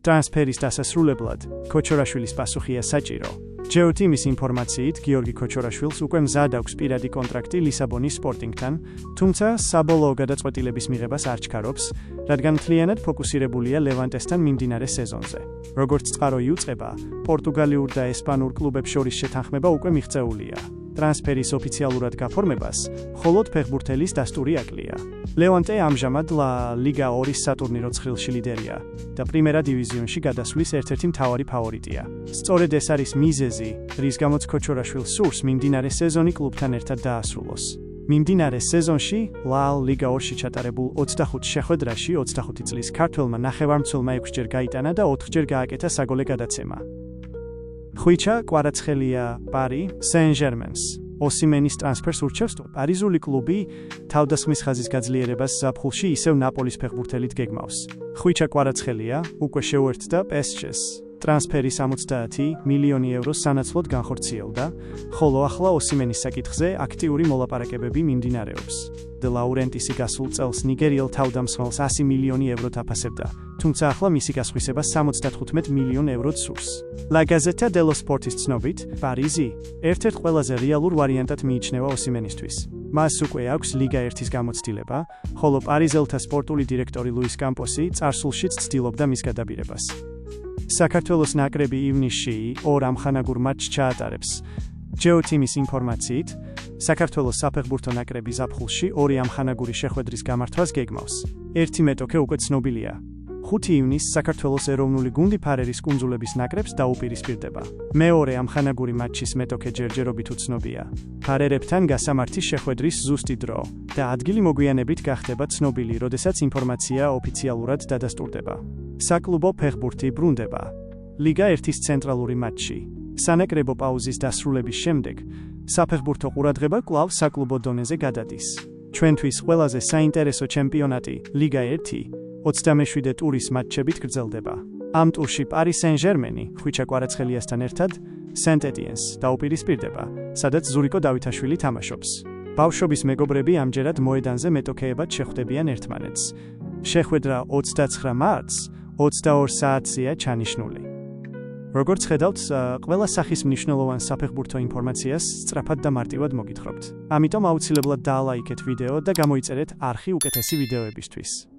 ტრანსფერის დასასრულებლად ქოჩორაშვილის პასუხია საჭირო. ჯეოტიმის ინფორმაციით, გიორგი ქოჩორაშვილს უკვე მზად აქვს პირადი კონტრაქტი ლისაბონის სპორტინგთან, თუმცა საბოლოო გადაწყვეტილების მიღებას არ ჩქარობს, რადგან მთლიანად ფოკუსირებულია ლევანტესთან მიმდინარე სეზონზე. როგორც წყარო იუწყება, პორტუგალიურ და ესპანურ კლუბებს შორის შეთანხმება უკვე მიღწეულია. ტრანსფერის ოფიციალურად გაფორმებას მხოლოდ ფეხბურთელის დასტური აკლია. ლევანტე ამჟამად ლა ლიგა 2-ის სატურნირო ცხრილში ლიდერია და პრიმერა დივიზიონში გადასვლის ერთ-ერთი მთავარი ფავორიტია. სწორედ ეს არის მიზეზი, რის გამოც ქოჩორაშვილს სურს მიმდინარე სეზონი კლუბთან ერთად დაასრულოს. მიმდინარე სეზონში ლა ლიგა 2-ში ჩატარებულ 25 შეხვედრაში 25 წლის ქართველმა ნახევარმცველმა 6-ჯერ გაიტანა და 4-ჯერ გააკეთა საგოლე გადაცემა. ხვიჩა კვარაცხელია პარი სენ-ჟერმენს. ოსიმენის ტრანსფერს ურჩევს პარიზული კლუბი თავდასხმის ხაზის გაძლიერებას ზაფხულში ისევ ნაპოლის ფეხბურთელით გეგმავს. ხვიჩა კვარაცხელია უკვე შეუერთდა PSG-ს. ტრანსფერი 70 მილიონი ევროს სანაცვლოდ განხორციელდა, ხოლო ახლა ოსიმენის საკითხზე აქტიური მოლაპარაკებები მიმდინარეობს. დე ლაურენტისი გასულ წელს ნიგერიელ თავდამსხმელს 100 მილიონი ევროთ აფასებდა, თუმცა ახლა მისი გასხვისება 75 მილიონ ევროდ სურს. La Gazzetta dello Sport's ცნობით, პარიზი ერთ-ერთ ყველაზე რეალურ ვარიანტად მიიჩნევა ოსიმენისთვის. მას უკვე აქვს ლიგა 1-ის გამოცდილება, ხოლო პარიზელთა სპორტული დირექტორი ლუის კამპოსი წარსულშიც ცდილობდა მის გადაბირებას. საქართველოს ნაკრები ივნისში 2 ამხანაგურ მატჩს ჩაატარებს. ჯეოტიმის ინფორმაციით, საქართველოს საფეხბურთო ნაკრები ზაფხულში 2 ამხანაგური შეხვედრის გამართვას გეგმავს. ერთი მეტოქე უკვე ცნობილია. 5 ივნისს საქართველოს ეროვნული გუნდი ფარერის კუნძულების ნაკრებს დაუპირისპირდება. მეორე ამხანაგური მატჩის მეტოქე ჯერჯერობით უცნობია. ფარერებთან გასამართის შეხვედრის ზუსტი დრო და ადგილი მოგვიანებით გახდება ცნობილი, როდესაც ინფორმაცია ოფიციალურად დადასტურდება. საკლუბო ფეხბურთი ბრუნდება. ლიგა 1-ის ცენტრალური მატჩი. სანაკრებო პაუზის დასრულების შემდეგ საფეხბურთო ყურადღება კვლავ საკლუბო დონეზე გადადის. ჩვენთვის ყველაზე საინტერესო ჩემპიონატი ლიგა 1 27 ტურის მატჩებით გრძელდება. ამ ტურში პარი სენ-ჟერმენი ხვიჩა კვარაცხელიასთან ერთად სენტ-ეტიენს დაუპირისპირდება, სადაც ზურიკო დავითაშვილი თამაშობს. ბავშვობის მეგობრები ამჯერად მოედანზე მეტოქეებად შეხვდებიან ერთმანეთს. შეხვედრა 29 მარტს 22 საათზეა ჩანიშნული. როგორც ხედავთ, ყველა სახის მნიშვნელოვან საფეხბურთო ინფორმაციას სწრაფად და მარტივად მოგითხრობთ. ამიტომ აუცილებლად დაალაიქეთ ვიდეო და გამოიწერეთ არხი უკეთესი ვიდეოებისთვის.